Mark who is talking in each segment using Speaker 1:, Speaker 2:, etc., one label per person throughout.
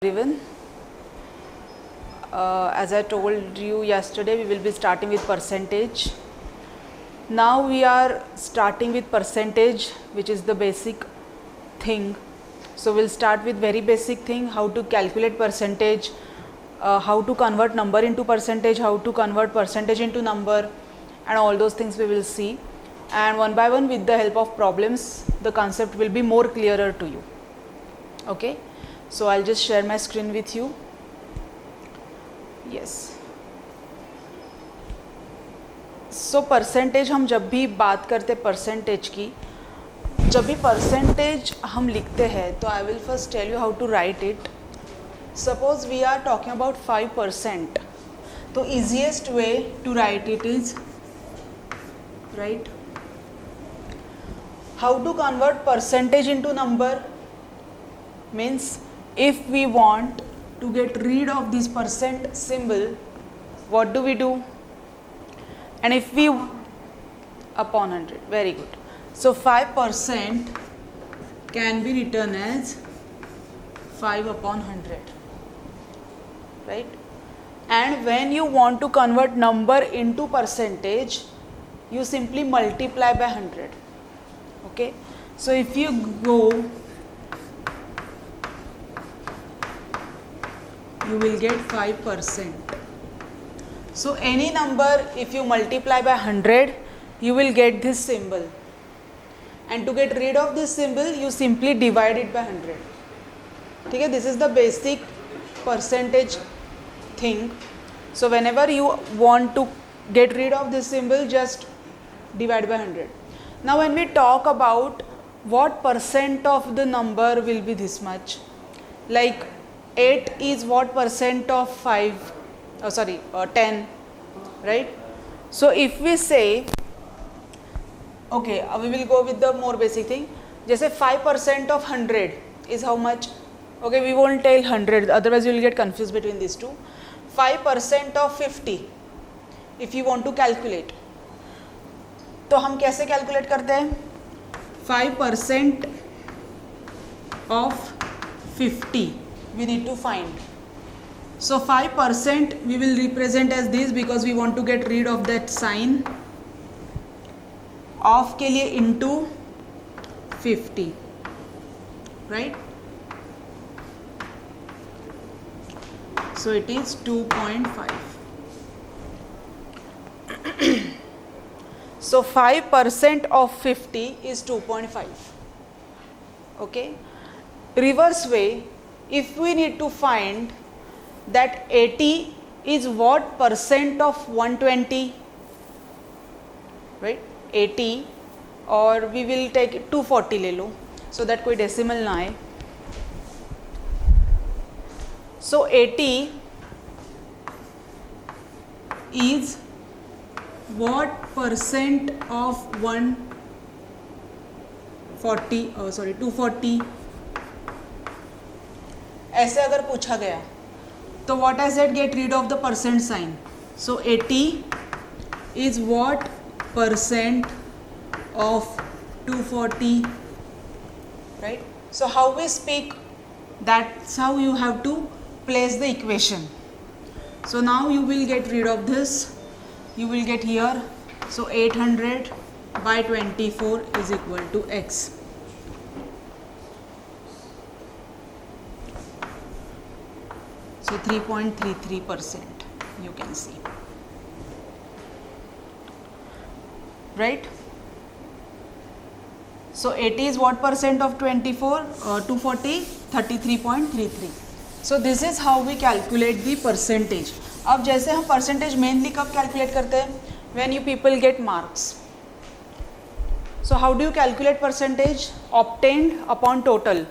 Speaker 1: Everyone, as I told you yesterday, we will be starting with percentage. Now we are starting with percentage, which is the basic thing. So we'll start with very basic thing: how to calculate percentage, how to convert number into percentage, how to convert percentage into number, and all those things we will see. And one by one, with the help of problems, the concept will be more clearer to you. Okay. So I'll just share my screen with you. Yes. So percentage हम जब भी बात करते percentage की, जब भी percentage हम लिखते हैं तो I will first tell you how to write it. Suppose we are talking about 5%. तो easiest way to write it is write how to convert percentage into number. Means if we want to get rid of this percent symbol, what do we do? And if we upon 100, very good. So 5% can be written as 5 upon 100, right? And when you want to convert number into percentage, you simply multiply by 100. Okay, so if you go, you will get 5%. So any number, if you multiply by 100, you will get this symbol. And to get rid of this symbol, you simply divide it by 100. Okay, this is the basic percentage thing. So whenever you want to get rid of this symbol, just divide by 100. Now when we talk about what percent of the number will be this much, like 8 is what percent of 5, 10, right? So if we say, okay, we will go with the more basic thing. Just say 5% of 100 is how much? Okay, we won't tell 100, otherwise you will get confused between these two. 5% of 50, if you want to calculate. तो हम कैसे calculate करते हैं? 5% of 50. We need to find. So 5% we will represent as this because we want to get rid of that sign. Of के लिए into 50, right? So it is 2.5. So 5% of 50 is 2.5. Okay. Reverse way, if we need to find that 80 is what percent of 120, right? 80, or we will take 240 ले लो, so that कोई decimal ना आए. So 80 is what percent of 240. ऐसे अगर पूछा गया तो what I said, get rid of the percent sign. So 80 is what percent of 240, right? So how we speak, that's how you have to place the equation. So now you will get rid of this, you will get here, so 800 by 24 is equal to x. So 3.33% you can see, right? So 80 is what percent of 24, 240, 33.33. So this is how we calculate the percentage. अब जैसे हम percentage mainly कब calculate करते हैं? When you people get marks. So how do you calculate percentage? Obtained upon total,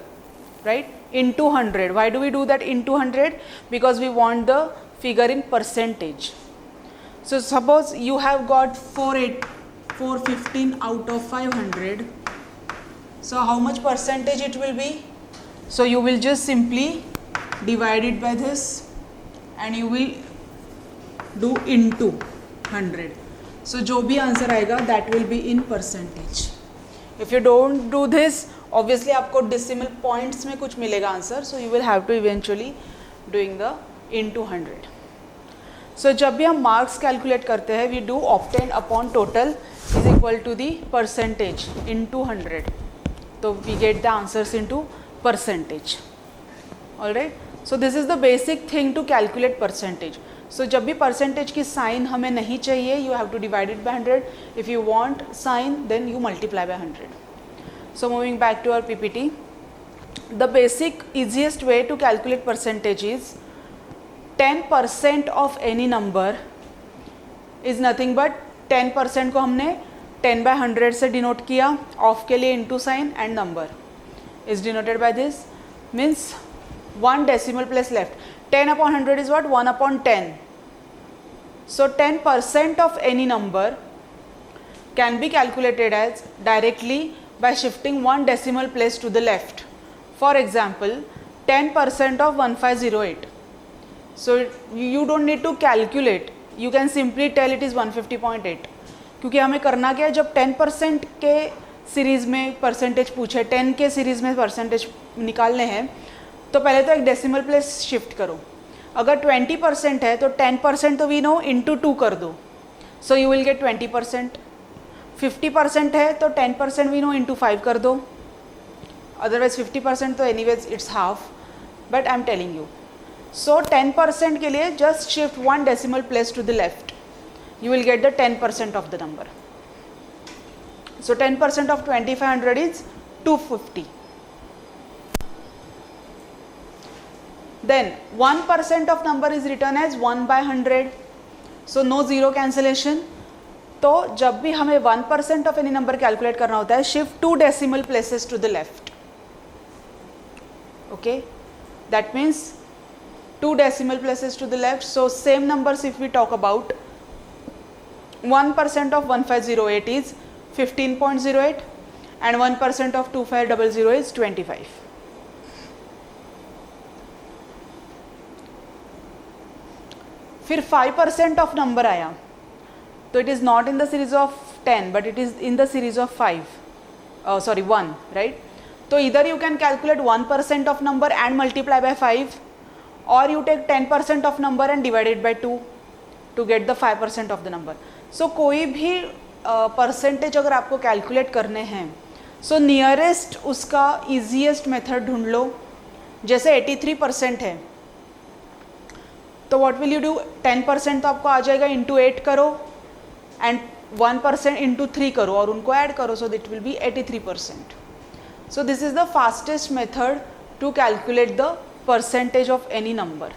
Speaker 1: right? Into 100. Why do we do that into 100? Because we want the figure in percentage. So suppose you have got 415 out of 500. So how much percentage it will be? So you will just simply divide it by this and you will do into 100. So जो भी answer आएगा that will be in percentage. If you don't do this obviously आपको decimal points में कुछ मिलेगा answer, so you will have to eventually doing the into 100. So जब भी हम मार्क्स कैलकुलेट करते हैं we do obtain upon total is equal to the percentage into 100. तो we get the answers into percentage. Alright, so this is the basic thing to calculate percentage. So जब भी percentage की sign हमें नहीं चाहिए you have to divide it by 100. If you want sign then you multiply by 100. So moving back to our PPT, the basic easiest way to calculate percentage is 10% of any number is nothing but 10% को हमने 10/100 से denote किया, of के लिए into sine and number is denoted by this, means 1 decimal place left. 10/100 is what? 1/10. So 10% of any number can be calculated as directly by shifting 1 decimal place to the left. For example, 10% of 1508. So you don't need to calculate. You can simply tell it is 150.8. क्योंकि हमें करना क्या है, जब 10% के series में percentage पूछे, 10 के सीरीज़ में परसेंटेज निकालने हैं तो पहले तो एक डेसिमल प्लेस शिफ्ट करो. अगर 20% है तो 10% तो वी नो इंटू 2 कर दो, सो यू विल गेट 20%. 50% है तो 10% वी नो इंटू 5 कर दो, अदरवाइज 50% तो anyways it's half, but I am telling you. So 10% के लिए just shift 1 decimal place to the left, you will get the 10% of the number. So 10% of 2500 is 250. Then 1% of number is written as 1/100. So no zero cancellation. तो जब भी हमें 1% of any number calculate करना होता है, shift 2 decimal places to the left. Okay, that means 2 decimal places to the left. So same numbers if we talk about, 1% of 1508 is 15.08 and 1% of 2500 is 25. फिर 5% of number आया तो it is not in the series of 10 but it is in the series of 1, right. तो इधर you can calculate 1% of number and multiply by 5, और you take 10% of number and divided by 2 to get the 5% of the number. So कोई भी percentage अगर आपको calculate करने हैं, so nearest उसका ईजीएस्ट मेथड ढूंढ लो. जैसे 83% है तो व्हाट विल यू डू, 10% तो आपको आ जाएगा, इंटू 8 करो एंड 1% इंटू 3 करो और उनको ऐड करो, so that will be 83%. So this is the fastest method to calculate the percentage of any number.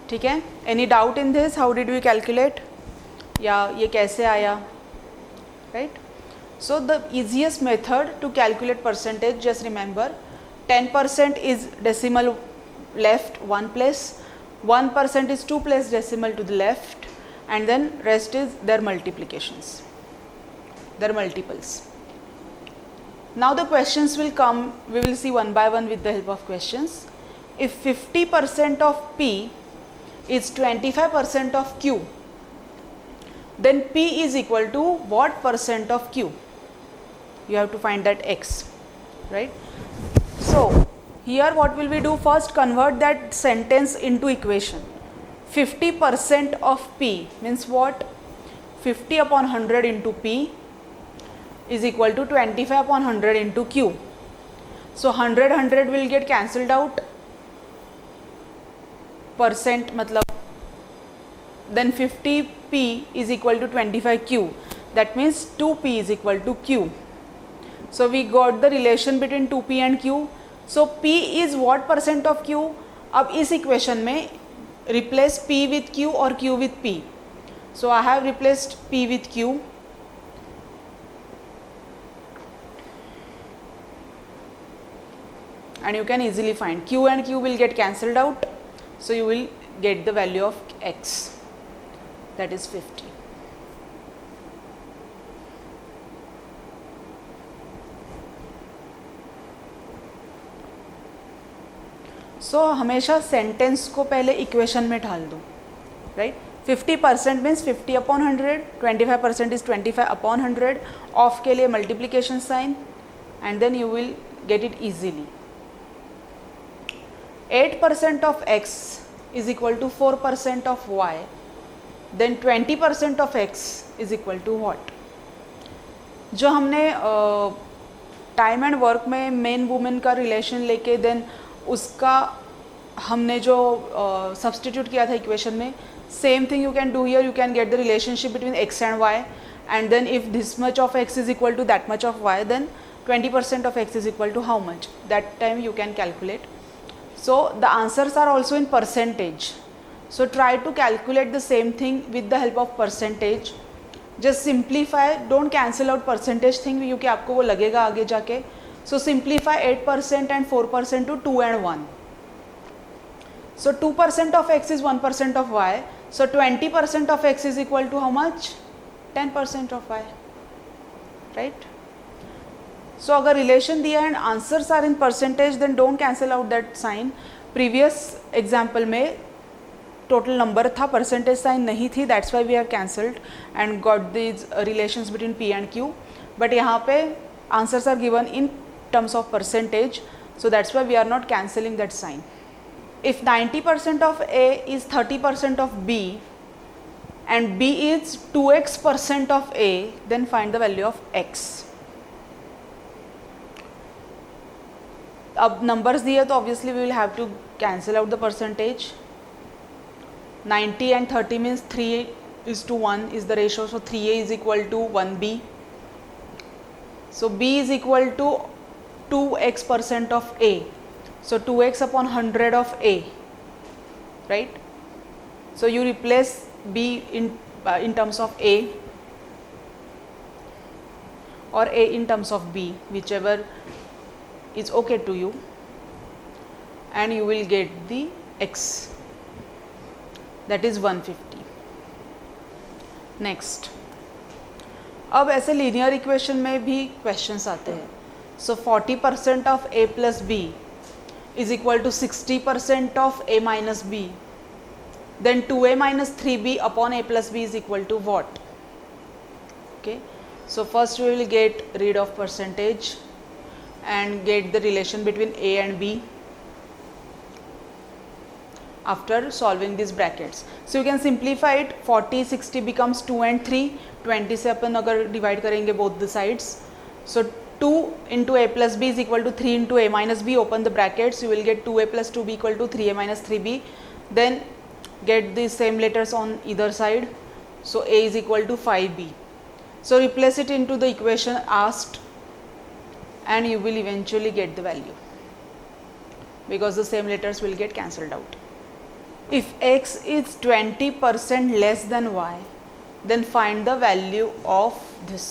Speaker 1: ठीक है, any doubt in this, how did we calculate, या ये कैसे आया, right. So the easiest method to calculate percentage, just remember 10% is decimal left 1 place, 1% is 2 place decimal to the left, and then rest is their multiplications, their multiples. Now the questions will come, we will see one by one with the help of questions. If 50% of P is 25% of Q, then P is equal to what percent of Q? You have to find that X, right? So here what will we do, first convert that sentence into equation. 50% of P means what, 50/100 into P is equal to 25/100 into Q. So 100 will get cancelled out, percent मतलब, then 50P is equal to 25Q, that means 2P is equal to Q. So we got the relation between 2P and Q. So P is what percent of Q? अब इस equation में replace P with Q और Q with P. So I have replaced P with Q. And you can easily find Q and Q will get cancelled out. So you will get the value of X, that is 50. सो हमेशा sentence को पहले equation में ढाल दो, right. 50% means 50 upon 100, 25% is 25 upon 100. Of के लिए multiplication sign and then you will get it easily. 8% of x is equal to 4% of y, then 20% of x is equal to what? जो हमने time and work में men women का relation लेके then उसका हमने जो सब्सटीट्यूट किया था इक्वेशन में, same thing you can do here. You can get the relationship between x and y, and then if this much of x is equal to that much of y, then 20% of x is equal to how much? That time you can calculate. So the answers are also in percentage. So try to calculate the same thing with the help of percentage. Just simplify, don't cancel out percentage thing क्योंकि आपको वो लगेगा आगे जाके. So simplify 8% and 4% to 2 and 1. So 2% of x is 1% of y. So 20% of x is equal to how much? 10% of y. Right? So अगर relation दिया and answers are in percentage then don't cancel out that sign. Previous example में total number था, percentage sign नहीं थी, that's why we have cancelled and got these relations between P and Q. But यहाँ पे answers are given in terms of percentage, so that's why we are not cancelling that sign. If 90% of a is 30% of b and b is 2x% of a, then find the value of x. अब numbers दिए तो obviously we will have to cancel out the percentage. 90 and 30 means 3:1 is the ratio, so 3a is equal to 1b. So b is equal to 2x% of a, so 2x upon 100 of a, right? So you replace b in terms of a or a in terms of b, whichever is okay to you, and you will get the x, that is 150. Next, अब ऐसे linear equation में भी questions आते हैं. So 40% of a plus b is equal to 60% of a minus b, then 2a minus 3b upon a plus b is equal to what? Okay, so first we will get rid of percentage and get the relation between a and b after solving these brackets. So you can simplify it. 40 60 becomes 2 and 3. 20 से अपन अगर divide करेंगे both the sides, so 2 into a plus b is equal to 3 into a minus b. Open the brackets, you will get 2a plus 2b equal to 3a minus 3b. Then get the same letters on either side, so a is equal to 5b. So replace it into the equation asked and you will eventually get the value because the same letters will get cancelled out. If x is 20% less than y, then find the value of this.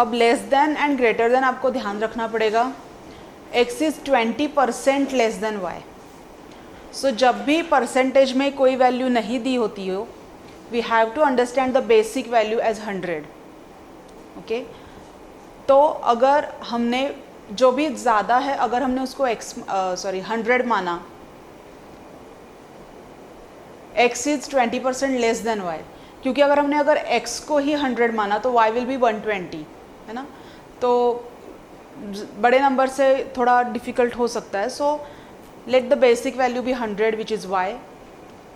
Speaker 1: अब less than and greater than आपको ध्यान रखना पड़ेगा. x is 20% less than y. So जब भी percentage में कोई value नहीं दी होती हो, we have to understand the basic value as 100. Okay? तो अगर हमने जो भी ज़्यादा है, अगर हमने उसको 100 माना, x is 20% less than y, क्योंकि अगर हमने x को ही 100 माना तो y विल बी 120, है ना? तो बड़े नंबर से थोड़ा डिफ़िकल्ट हो सकता है. So let the basic value be 100 which is y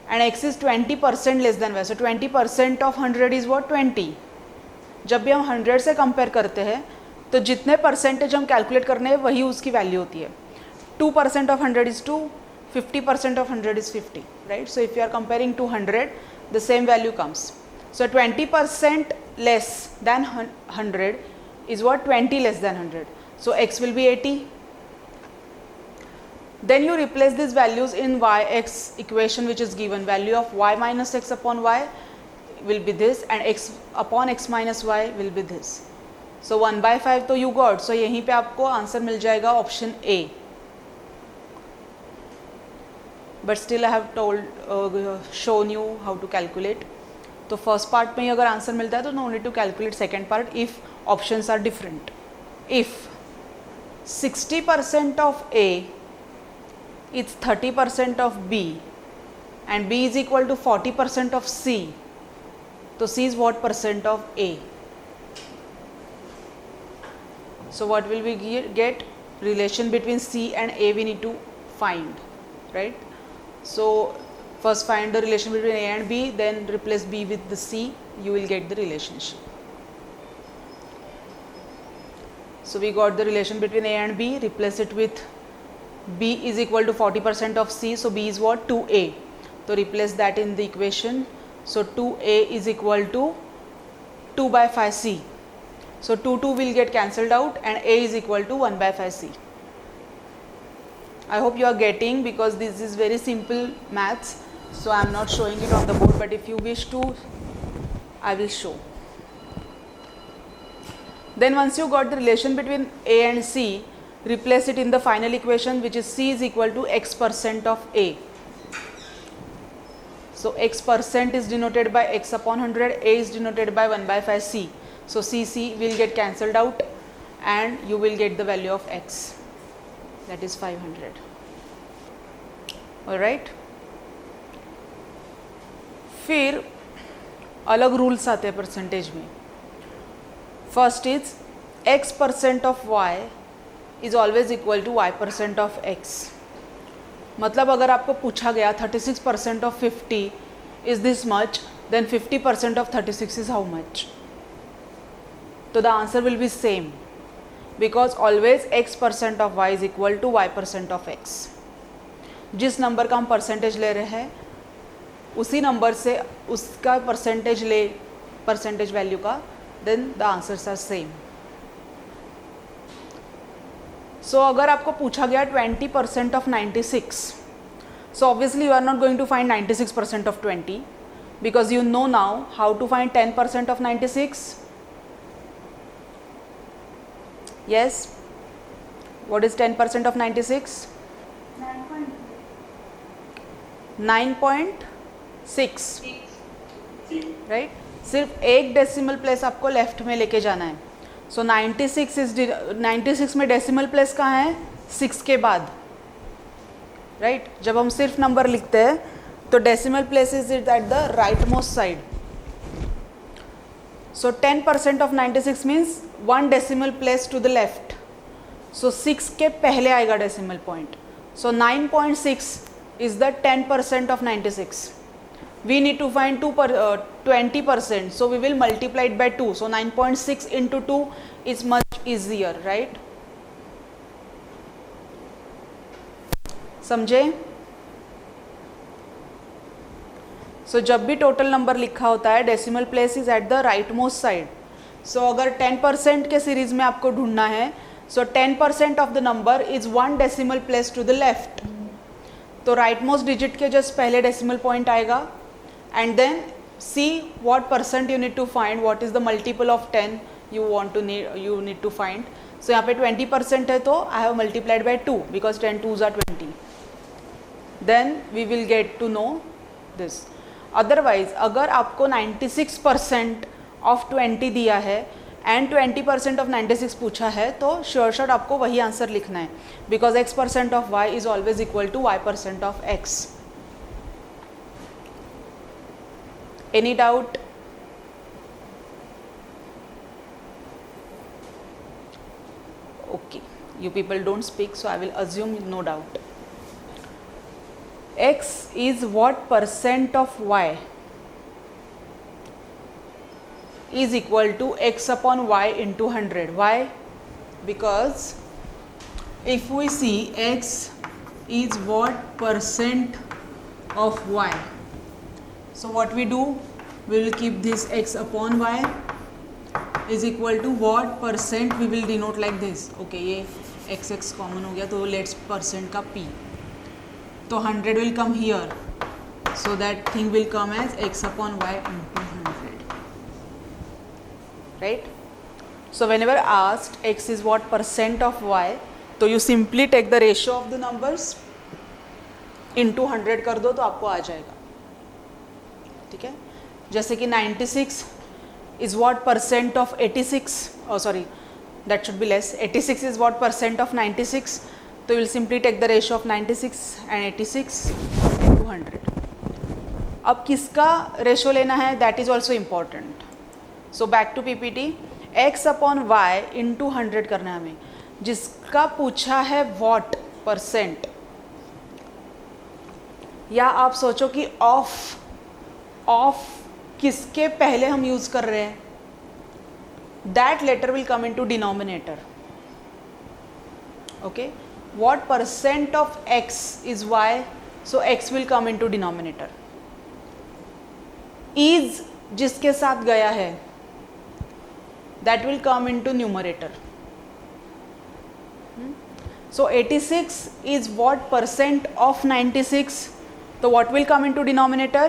Speaker 1: and x is 20% less than y. So 20% of 100 is what? 20. जब भी हम 100 से कंपेयर करते हैं तो जितने परसेंटेज हम कैलकुलेट करने हैं वही उसकी वैल्यू होती है. 2% of 100 is 2, 50% of 100 is 50, right? So if you are comparing to 100, the same value comes. So 20% less than 100 is what? 20 less than 100. So x will be 80. Then you replace these values in yx equation which is given. Value of y minus x upon y will be this and x upon x minus y will be this. So 1/5 तो you got. So यहीं पे आपको answer मिल जाएगा option A. But still I have shown you how to calculate. तो first part में ही अगर answer मिलता है तो no need to calculate second part if options are different. If 60% of A is 30% of B and B is equal to 40% of C. So C is what percent of A? So what will we get? Relation between C and A we need to find, right? So first find the relation between A and B, then replace B with the C, you will get the relationship. So we got the relation between A and B, replace it with B is equal to 40% of C, so B is what? 2A. So replace that in the equation. So 2A is equal to 2 by 5C. So 2 will get cancelled out and A is equal to 1 by 5C. I hope you are getting, because this is very simple maths. So I am not showing it on the board, but if you wish to, I will show. Then once you got the relation between A and C, replace it in the final equation, which is C is equal to X percent of A. So X percent is denoted by X upon 100, A is denoted by 1 by 5 C. So C will get cancelled out and you will get the value of X, that is 500. Alright. फिर अलग rules आते हैं percentage में. First is X percent of Y is always equal to Y percent of X. मतलब अगर आपको पूछा गया 36% of 50 is this much, then 50% of 36 is how much? तो the answer will be same, because always X percent of Y is equal to Y percent of X. जिस नंबर का हम परसेंटेज ले रहे हैं उसी नंबर से उसका परसेंटेज वैल्यू का, then the answers are same. So अगर आपको पूछा गया 20% of 96, so obviously you are not going to find 96% of 20, because you know now how to find 10% of 96. Yes, what is 10% of 96? 9.6, right. सिर्फ एक decimal place आपको left में लेके जाना है. सो 96 में डेसिमल प्लेस कहाँ है? 6 के बाद, राइट. जब हम सिर्फ नंबर लिखते हैं तो decimal place is at the right most side. So 10% of 96 means 1 decimal place to the left. So 6 के पहले आएगा decimal point. So 9.6 is the 10% of 96. We need to find 20%. So we will multiply it by 2. So 9.6 into 2 is much easier, right? समझे? सो जब भी total number लिखा होता है decimal place is at the right most side. So अगर 10% के series में आपको ढूंढना है, so 10% of the number is 1 decimal place to the left. तो राइट मोस्ट डिजिट के जस्ट पहले डेसिमल पॉइंट आएगा and then see what percent you need to find, what is the multiple of 10 you need to find. So यहाँ पे 20% है तो I have multiplied by 2 because 10 2s are 20. Then we will get to know this. Otherwise अगर आपको 96% of 20 दिया है and 20% of 96 पूछा है तो श्योर शॉट आपको वही आंसर लिखना है, because X percent of Y is always equal to Y percent of X. Any doubt? Okay, you people don't speak, so I will assume no doubt. X is what percent of Y is equal to X upon Y into 100. Why? Because if we see X is what percent of Y, so what we do, we will keep this X upon Y is equal to what percent, we will denote like this. Okay, ये XX common हो गया तो let's percent का P. तो 100 will come here, so that thing will come as X upon Y into 100, right? So whenever asked X is what percent of Y, तो you simply take the ratio of the numbers into 100 कर दो तो आपको आ जाएगा. ठीक है. जैसे कि 96 is what percent of 86, oh sorry, that should be less. 86 is what percent of 96. So you will simply take the ratio of 96 and 86 into 100. अब किसका रेशो लेना है, that is also important. So back to PPT. x upon Y into 100 करना है हमें. जिसका पूछा है वॉट परसेंट, या आप सोचो कि ऑफ किसके पहले हम यूज कर रहे हैं, that letter will come into denominator. Okay, what percent of x is y, so x will come into denominator. is जिसके साथ गया है, that will come into numerator. So 86 is what percent of 96, so what will come into denominator,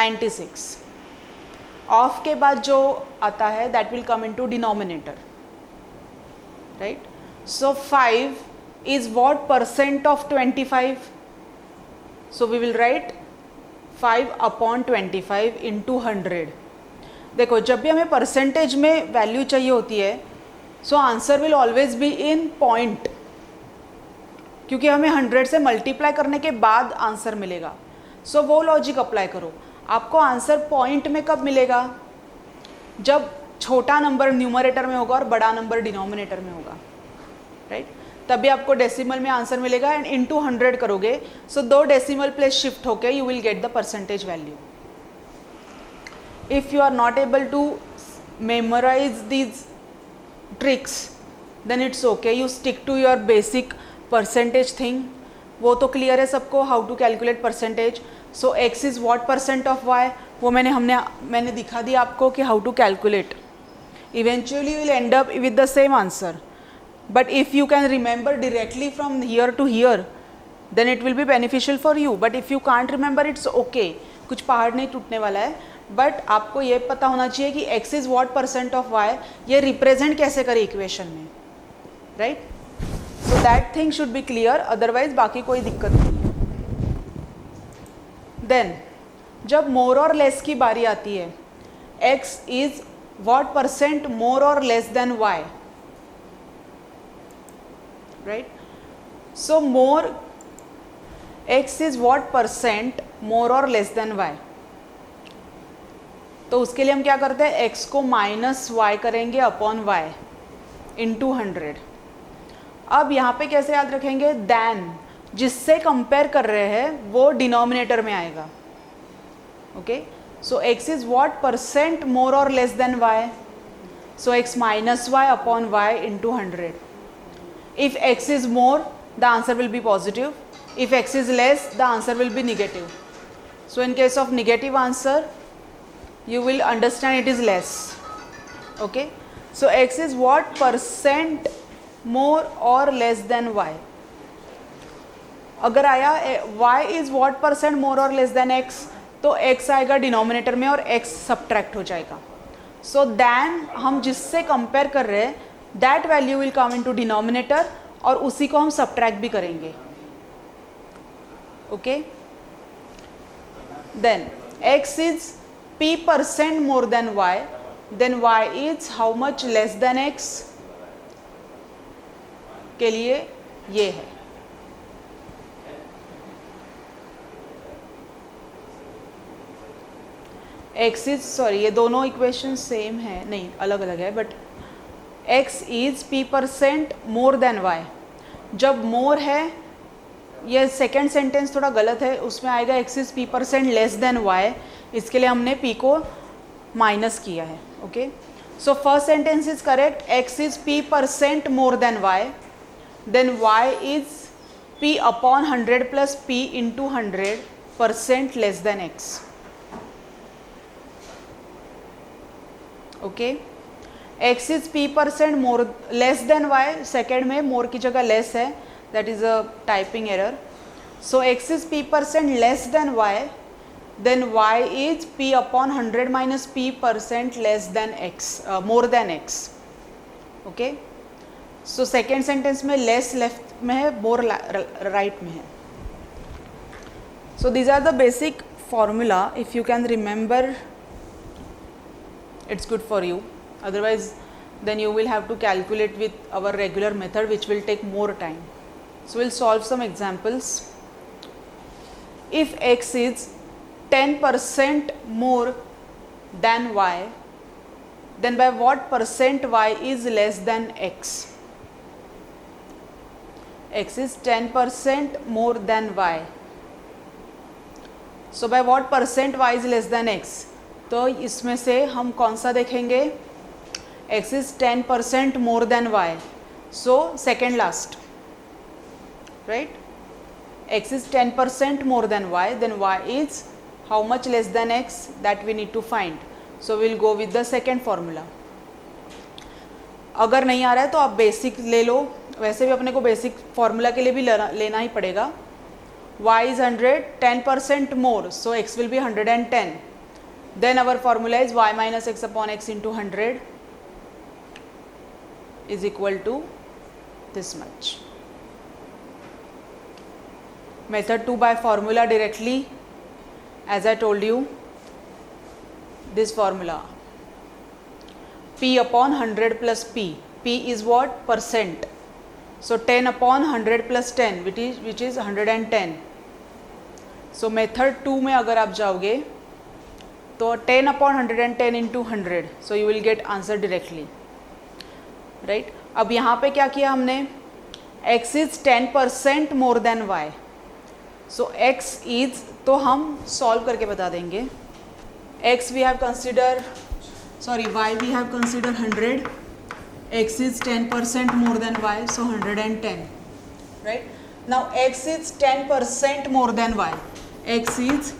Speaker 1: 96. of के बाद जो आता है that will come into denominator, right? So 5 is what percent of 25? So we will write 5 upon 25 into 100. देखो जब भी हमें percentage में वैल्यू चाहिए होती है, so answer will always be in point, क्योंकि हमें 100 से मल्टीप्लाई करने के बाद आंसर मिलेगा. सो वो लॉजिक अप्लाई करो. आपको आंसर पॉइंट में कब मिलेगा, जब छोटा नंबर न्यूमरेटर में होगा और बड़ा नंबर डिनोमिनेटर में होगा, राइट? तभी आपको डेसिमल में आंसर मिलेगा. एंड इनटू 100 करोगे, सो 2 डेसिमल प्लेस शिफ्ट होके you will get the percentage value. If you are not able to memorize these tricks, then it's okay, you stick to your basic percentage thing. वो तो clear है सबको, how to calculate percentage. So x is what percent of y, वो मैंने दिखा दिया आपको कि how to calculate. Eventually you will end up with the same answer. But if you can remember directly from here to here, then it will be beneficial for you. But if you can't remember, it's okay. कुछ पहाड़ नहीं टूटने वाला है. But आपको ये पता होना चाहिए कि x is what percent of y, ये रिप्रेजेंट कैसे करे इक्वेशन में, right? So that thing should be clear, otherwise बाकी कोई दिक्कत नहीं है. देन जब मोर और लेस की बारी आती है, x is what percent more or less than y, right? So more, x is what percent more or less than y. तो उसके लिए हम क्या करते हैं, x को माइनस y करेंगे अपॉन y इंटू 100. अब यहाँ पे कैसे याद रखेंगे, दैन जिससे कंपेयर कर रहे हैं वो डिनोमिनेटर में आएगा. Okay, so x is what percent more और लेस देन y, सो x minus y upon y into 100. If x is more, the answer will be positive. If x is less, the answer will be negative. So in case of negative answer, you will understand it is less. Okay, so x is what percent more or less than y. अगर आया y is what percent more or less than x, तो x आएगा denominator में और x subtract हो जाएगा. So then हम जिससे कंपेयर कर रहे हैं, that value will come into denominator, और उसी को हम सब्ट्रैक्ट भी करेंगे. Okay, then x is p percent more than y, then y is how much less than x के लिए ये है. x इज, सॉरी ये दोनों इक्वेशन सेम है, नहीं अलग अलग है, but x is p percent more than y. जब मोर है, ये सेकेंड सेंटेंस थोड़ा गलत है, उसमें आएगा x is p percent less than y. इसके लिए हमने p को माइनस किया है. Okay, so first sentence is correct, x is p percent more than y, then y is p upon 100 plus p into 100 percent less than x. Okay, x is p percent more less than y, second में more की जगह less है, that is a typing error. So x is p percent less than y, then y is p upon 100 minus p percent less than x, more than x. Okay, so second sentence में less left में है, more right में है. So these are the basic formula. If you can remember, it's good for you, otherwise then you will have to calculate with our regular method, which will take more time. So we'll solve some examples. if x is 10% more than y, then by what percent y is less than x? X is 10% more than y. So by what percent y is less than x? तो इसमें से हम कौन सा देखेंगे? X is 10% more than y. So second last, right? X is 10% more than y, then y is how much less than x? That we need to find. So we'll go with the second formula. अगर नहीं आ रहा है तो आप basic ले लो, वैसे भी अपने को बेसिक फार्मूला के लिए भी लेना ही पड़ेगा. y is 100, 10% more, so x will be 110. Then our formula is y minus x upon x into 100 is equal to this much. Method 2 by formula directly, as I told you, this formula p upon 100 plus p. P is what? Percent. So 10 upon 100 plus 10 which is 110. So method 2 में अगर आप जाओगे तो 10 upon 110 into 100, so you will get answer directly, right? अब यहाँ पे क्या किया हमने? x is 10% more than y. So x is, तो हम solve करके बता देंगे. x we have consider, sorry, y we have consider 100. X is 10% more than y, so 110, right? Now x is 10% more than y. X is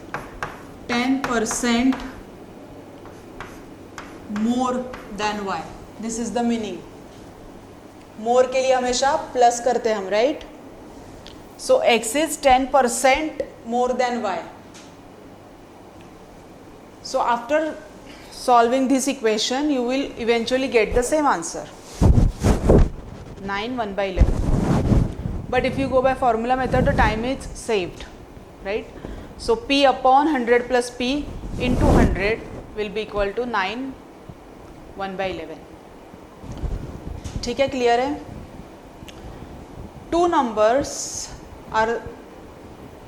Speaker 1: 10% more than y. This is the meaning. More के लिए हमेशा plus करते हैं हम, right? So x is 10% more than y. So after solving this equation, you will eventually get the same answer. 9 1 by 11. But if you go by formula method, the time is saved, right? So p upon 100 plus p into 100 will be equal to 9 1 by 11. ठीक है, clear है? Two numbers are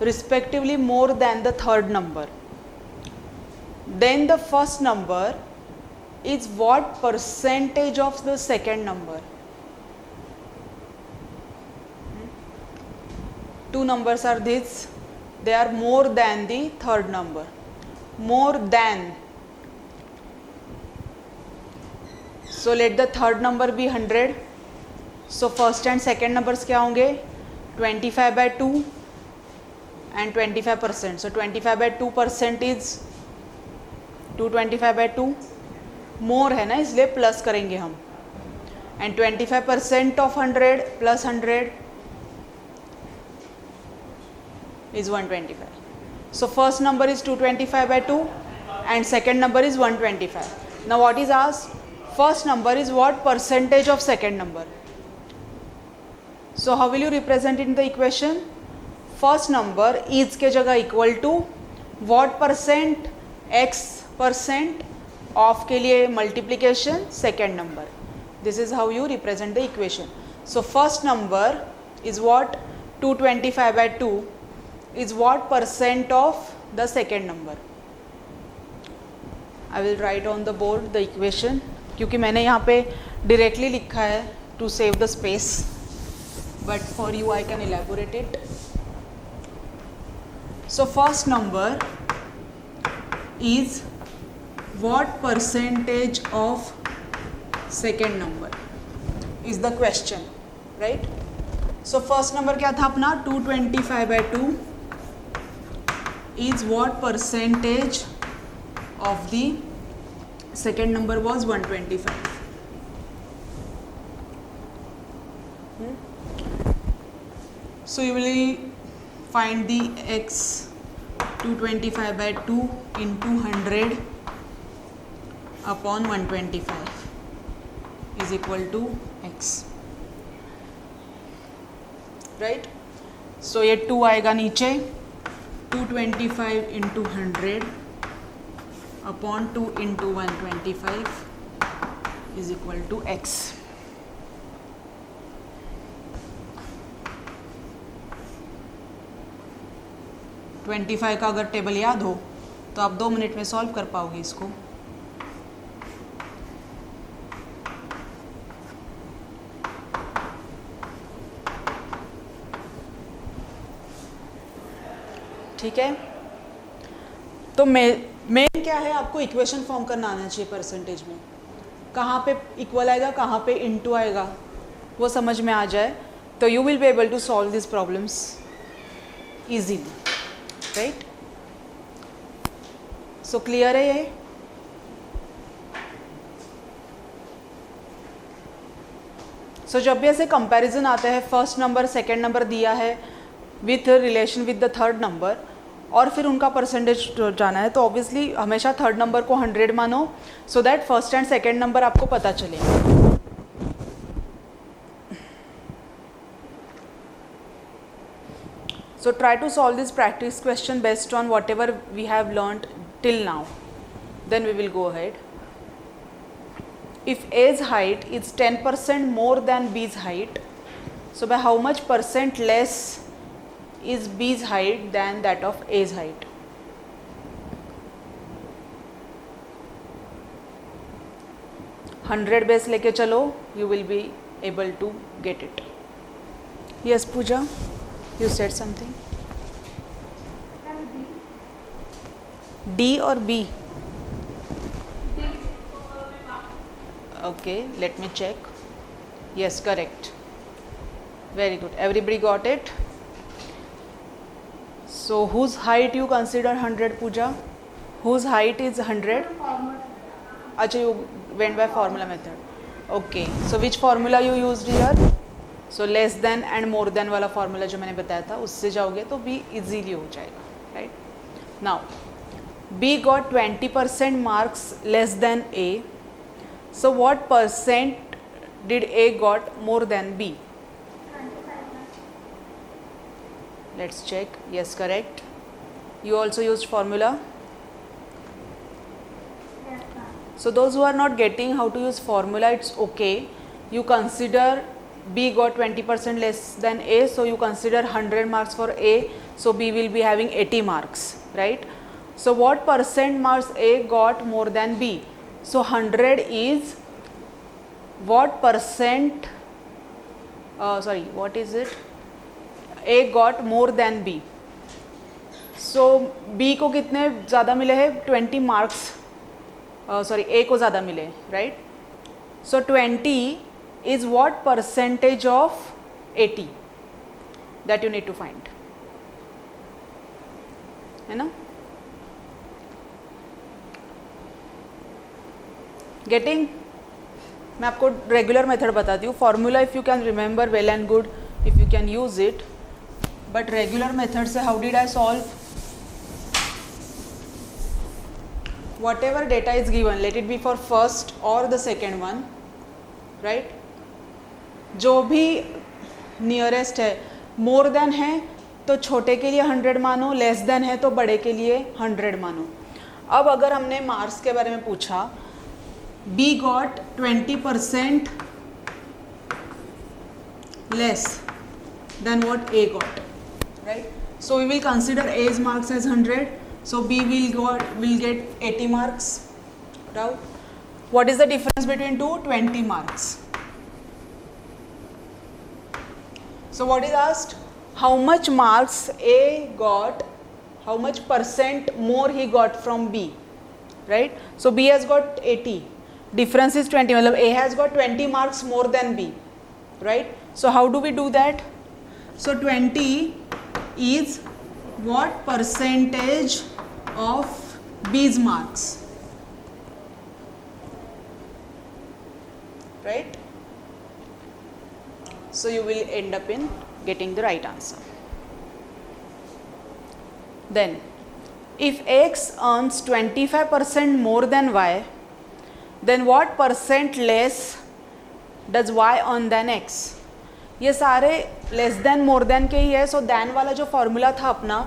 Speaker 1: respectively more than the third number. Then the first number is what percentage of the second number? Two numbers are this, they are more than the third number. More than. So let the third number be 100. So first and second numbers क्या होंगे? 25 by 2 and 25%. So 25 by 2% is 225 by 2. More है ना, इसलिए plus करेंगे हम. And 25% of 100 plus 100 is 125. So first number is 225 by 2 and second number is 125. Now what is asked? First number is what percentage of second number. So how will you represent in the equation? First number is के जगह equal to what percent? X percent of के लिए multiplication second number. This is how you represent the equation. So first number is what? 225 by 2 is what percent of the second number. I will write on the board the equation, क्योंकि मैंने यहाँ पे directly लिखा है to save the space, but for you I can elaborate it. So first number is what percentage of second number is the question, right? So first number क्या था अपना? 225 by 2 is what percentage of the second number was 125. So you will find the x 225 by 2 into 100 upon 125 is equal to x, right? So ये 2 आएगा नीचे, 225 into 100 upon 2 into 125 is equal to x. 25 का अगर table याद हो तो आप 2 minute में सॉल्व कर पाओगे इसको। ठीक है, तो मेन क्या है, आपको इक्वेशन फॉर्म करना आना चाहिए परसेंटेज में। कहाँ पे इक्वल आएगा, कहाँ पे इनटू आएगा, वो समझ में आ जाए तो you will be able to solve this problems easily, right. So clear है ये? सो जब भी ऐसे कंपैरिजन आता है, फर्स्ट नंबर सेकंड नंबर दिया है with relation with the third number और फिर उनका परसेंटेज जाना है, तो ऑब्वियसली हमेशा थर्ड नंबर को 100 मानो, so that first and second number आपको पता चले। So try to solve this practice question based on whatever we have learnt till now. Then we will go ahead. If A's height is 10% more than B's height, so by how much percent less is B's height than that of A's height? $100 base लेके चलो, you will be able to get it. Yes, Pooja? You said something. D or B? Okay, let me check. Yes, correct. Very good. Everybody got it? So whose height you consider 100, Pooja? Whose height is 100? Acha, you went by formula method. Okay, so which formula you used here? So less than and more than वाला formula जो मैंने बताया था उससे जाओगे तो B easily हो जाएगा, right. Now B got 20% marks less than A, so what percent did A got more than B? Let's check. Yes, correct. You also used formula? So those who are not getting how to use formula, it's okay. You consider B got 20% less than A, so you consider 100 marks for A, so B will be having 80 marks, right? So what percent marks A got more than B? So 100 is what percent, what is it? A got more than B. So B को कितने ज़्यादा मिले हैं? 20 marks, A को ज़्यादा मिले, right? So 20 is what percentage of 80 that you need to find, है ना? Getting? मैं आपको रेगुलर मेथड बताती हूँ. Formula if you can remember well and good, if you can use it, but regular method से how did I solve? whatever data is given, let it be for first or the second one, right? जो भी nearest है, more than है तो छोटे के लिए 100 मानो, लेस देन है तो बड़े के लिए 100 मानो. अब अगर हमने मार्क्स के बारे में पूछा, B got 20% less than what A got, right? So we will consider A's marks as 100, so B will get 80 marks, right? What is the difference between two? 20 marks. So what is asked? How much marks A got, how much percent more he got from B, right? So B has got 80, difference is 20, मतलब A has got 20 marks more than B, right? So how do we do that? So 20 is what percentage of B's marks, right? So you will end up in getting the right answer. Then if X earns 25% more than Y, then what percent less does Y earn than X? ये सारे less than more than के ही है. सो then वाला जो formula था अपना,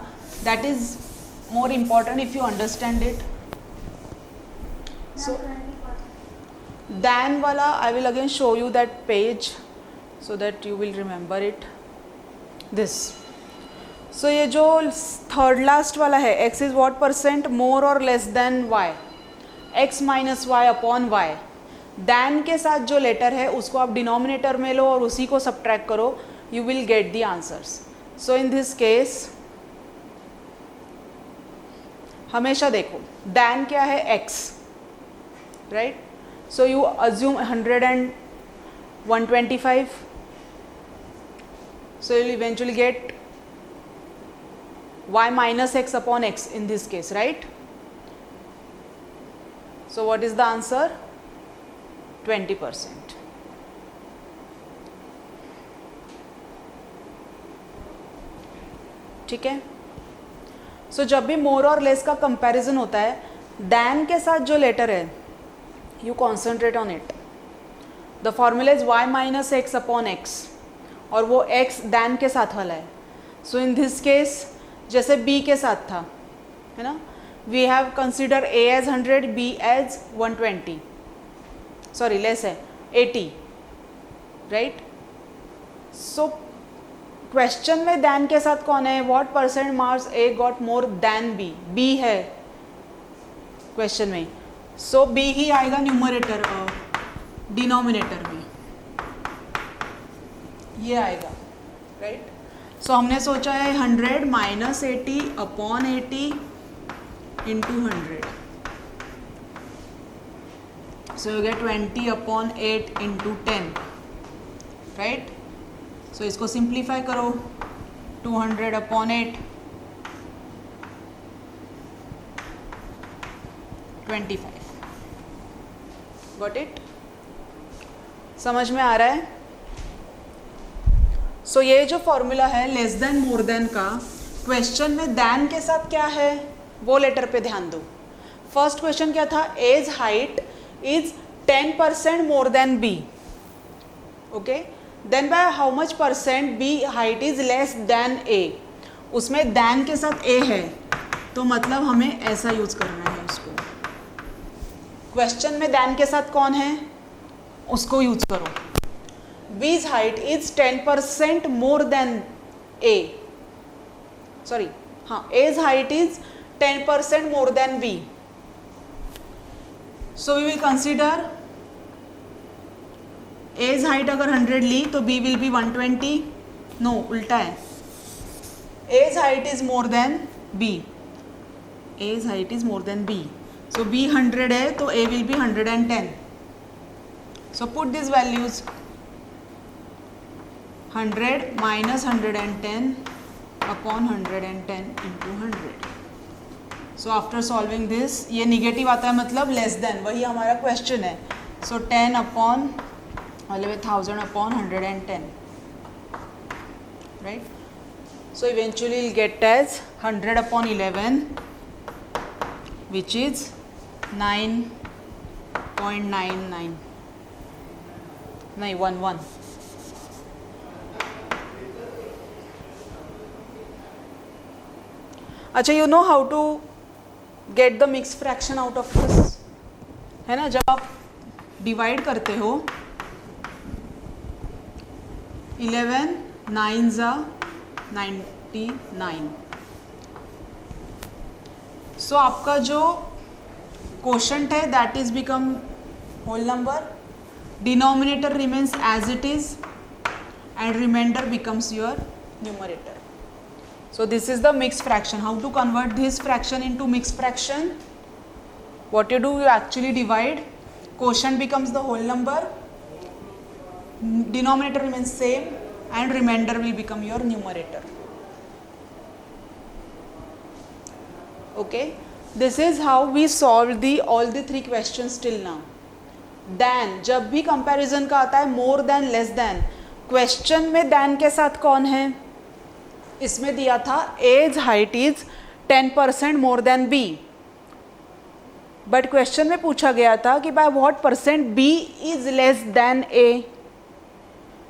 Speaker 1: that is more important if you understand it. So then वाला I will again show you that page so that you will remember it. This. So ये जो third last वाला है, x is what percent more और less than y, x minus Y upon Y, than के साथ जो letter है उसको आप डिनोमिनेटर में लो और उसी को सब्ट्रैक्ट करो, you will get the answers. So in this case हमेशा देखो दैन क्या है x, right. So you assume 100 and 125, so you will eventually get y minus x upon x in this case, right? So what is the answer? 20%. ठीक है. सो जब भी मोर और less का कंपैरिजन होता है, दैन के साथ जो लेटर है you concentrate on it. The formula is y minus X upon X, और वो x दैन के साथ वाला है. सो इन दिस केस जैसे b के साथ था, है ना, we have consider a as 100, b as 120, sorry less है 80, राइट. सो क्वेश्चन में दैन के साथ कौन है, what percent marks A got more than B, B है क्वेश्चन में. सो बी ही आएगा न्यूमरेटर, डिनोमिनेटर में ये आएगा, राइट. सो हमने सोचा है 100 minus 80 upon 80 into 100, so you get 20 upon 8 into 10, right. So इसको सिंप्लीफाई करो, 200 अपॉन 8, 25. Got it? समझ में आ रहा है? सो ये जो फॉर्मूला है लेस देन मोर देन का, क्वेश्चन में दैन के साथ क्या है वो लेटर पे ध्यान दो. फर्स्ट क्वेश्चन क्या था, A's height is 10% more than B, okay. Then by how much percent B height is less than A, उसमें दैन के साथ ए है, तो मतलब हमें ऐसा यूज करना है उसको. क्वेश्चन में दैन के साथ कौन है उसको यूज करो. B's height is 10% more than A, sorry हाँ, A's height is 10% more than B. So we will consider A's height अगर 100 ली तो बी विल बी 120, नो उल्टा है, A's height is more than B, A's height is more than B. So B 100 है तो A will be 110. So put this values, 100 minus 110 upon 110 into 100. So after solving this, ये negative आता है मतलब less than, वही हमारा question है. So 10 upon 1000 upon 110, right. So eventually you'll get as 100 upon 11, which is 9.99, 911. अच्छा, you know how to get the mixed fraction out of this, है ना. जब आप डिवाइड करते हो 11 9 ज़ा 99. सो आपका जो कोशंट है that is become whole number, denominator remains as it is and remainder becomes your numerator. So this is the mixed fraction. How to convert this fraction into mixed fraction? What you do, you actually divide, quotient becomes the whole number, denominator remains same and remainder will become your numerator. Okay, this is how we solve all the three questions till now. Then जब भी comparison का आता है more than less than, question में than के साथ कौन है, इसमें दिया था age height is 10% more than B, but question में पूछा गया था कि by what percent B is less than A.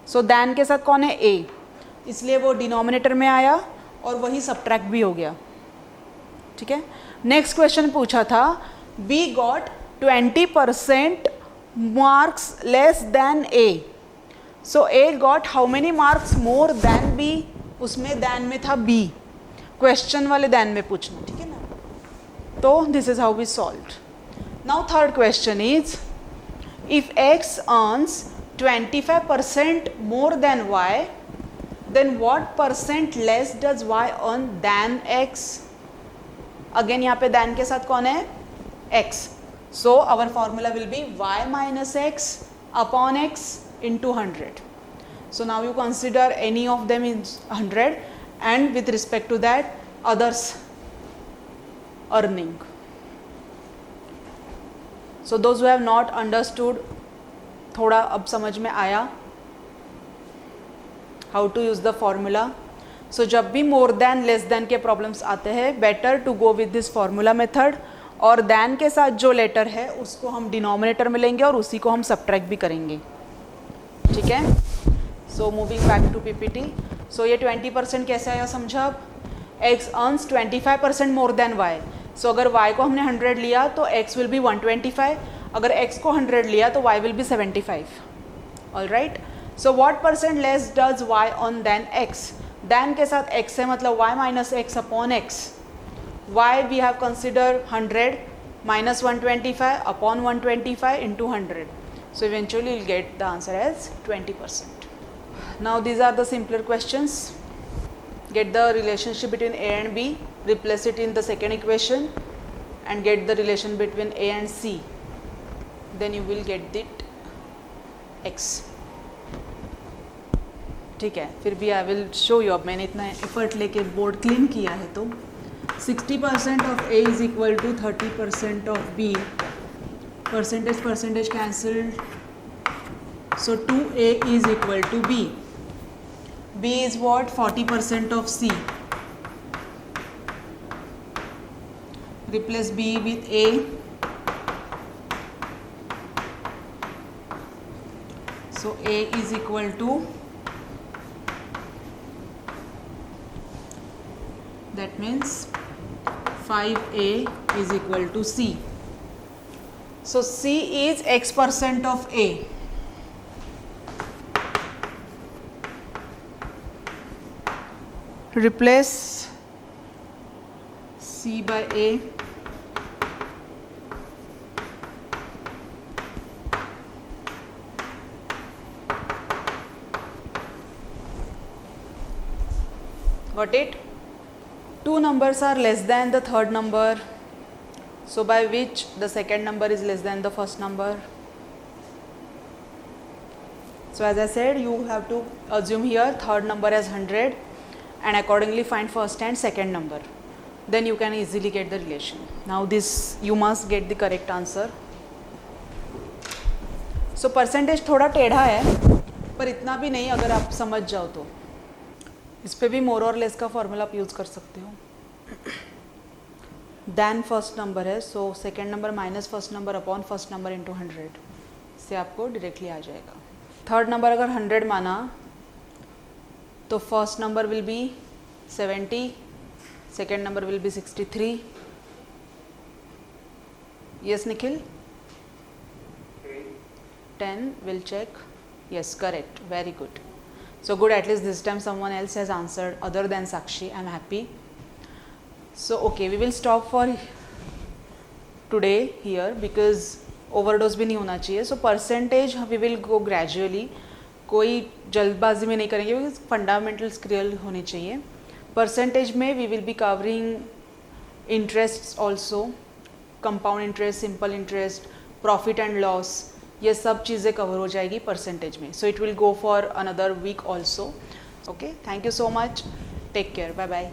Speaker 1: So than के साथ कौन है, ए, इसलिए वो डिनोमिनेटर में आया और वही सब्ट्रैक्ट भी हो गया. ठीक है. नेक्स्ट क्वेश्चन पूछा था B got 20% marks less than A, so A got how many marks more than B, उसमें दैन में था बी, क्वेश्चन वाले दैन में पूछना, ठीक है ना। तो this is how we solve. Now third question is if x earns 25% more than y, then what percent less does y earn than x? Again यहाँ पे than के साथ कौन है? x. So our formula will be y minus x upon x into 100. So now you consider any of them is 100 and with respect to that others earning. So those who have not understood, थोड़ा अब समझ में आया how to use the formula. So जब भी more than less than के problems आते हैं, better to go with this formula method. और देन के साथ जो लेटर है उसको हम डिनोमिनेटर में लेंगे और उसी को हम सब्ट्रैक्ट भी करेंगे, ठीक है. So moving back to PPT. So ये 20% कैसे आया समझा अब. X earns 25% more than Y. So अगर y को हमने 100 लिया तो x विल बी 125. अगर x को 100 लिया तो y will be 75. All right. So what percent less does y earn than x. Than के साथ x है मतलब y minus X upon X. y we have consider 100 minus 125 upon 125 into 100. So eventually will get the answer as 20%. Now these are the simpler questions. Get the relationship between a and b, replace it in the second equation and get the relation between a and c, then you will get it x. ठीक है. फिर भी I will show you. अब मैंने इतना effort लेके board clean किया है तो 60% of a is equal to 30% of b. Percentage cancelled. So 2a is equal to b. B is what? 40% of C. Replace B with A. So A is equal to, that means 5A is equal to C. So C is X% of A. Replace C by A. Got it? Two numbers are less than the third number. So by which the second number is less than the first number? So as I said, you have to assume here third number as 100. And accordingly find first and second number, then you can easily get the relation. Now this you must get the correct answer. So percentage थोड़ा टेढ़ा है पर इतना भी नहीं अगर आप समझ जाओ तो. इस पे भी मोर और लेस का फॉर्मूला आप यूज़ कर सकते हो. देन फर्स्ट नंबर है, so second number minus first number upon first number into 100 से आपको डायरेक्टली आ जाएगा. थर्ड नंबर अगर 100 माना तो first number will be 70, second number will be 63. Yes Nikhil. 10 will check. Yes, correct. Very good. So good, at least this time someone else has answered other than Sakshi. I'm happy. So okay, we will stop for today here because overdose भी नहीं होना चाहिए. So percentage we will go gradually. कोई जल्दबाजी में नहीं करेंगे क्योंकि फंडामेंटल्स क्लियर होने चाहिए. परसेंटेज में we will be covering interest also, compound interest, simple interest, profit and loss, ये सब चीज़ें कवर हो जाएगी परसेंटेज में. So it will go for another week also. Okay, thank you so much. Take care. Bye bye.